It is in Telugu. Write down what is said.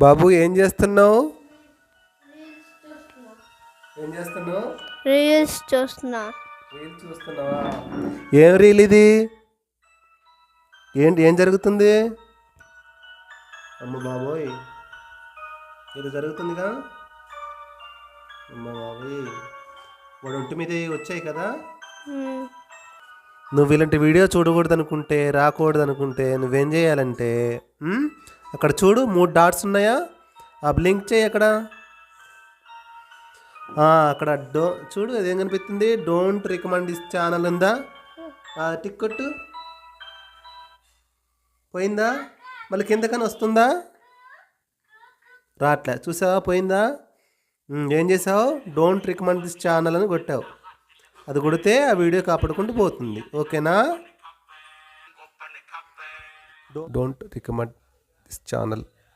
బాబు ఏం చేస్తున్నావు? ఏం చేస్తున్నావు? రీల్స్ చూస్తున్నా. రీల్స్ చూస్తున్నావా? ఏం రీల్ ఇది? ఏంటి ఏం జరుగుతుంది? అమ్మ బాబోయ్, ఇది జరుగుతుందిగా. అమ్మ బాబోయ్, వాడు ఒంటి మీద వచ్చాయి కదా. నువ్వు ఇలాంటి వీడియో చూడకూడదు అనుకుంటే, రాకూడదు అనుకుంటే నువ్వేం చేయాలంటే, అక్కడ చూడు 3 డాట్స్ ఉన్నాయా? ఆ బ్లింక్ చేయి అక్కడ. అక్కడ చూడు అదేం కనిపిస్తుంది, డోంట్ రికమెండ్ దిస్ ఛానల్ ఉందా? టిక్ కొట్టు. పోయిందా? మళ్ళీ కిందకని వస్తుందా? రాట్లే, చూసావా? పోయిందా? ఏం చేసావు? డోంట్ రికమెండ్ దిస్ ఛానల్ అని కొట్టావు. అది కొడితే ఆ వీడియో కాపాడుకుంటూ పోతుంది. ఓకేనా? Don't recommend this channel.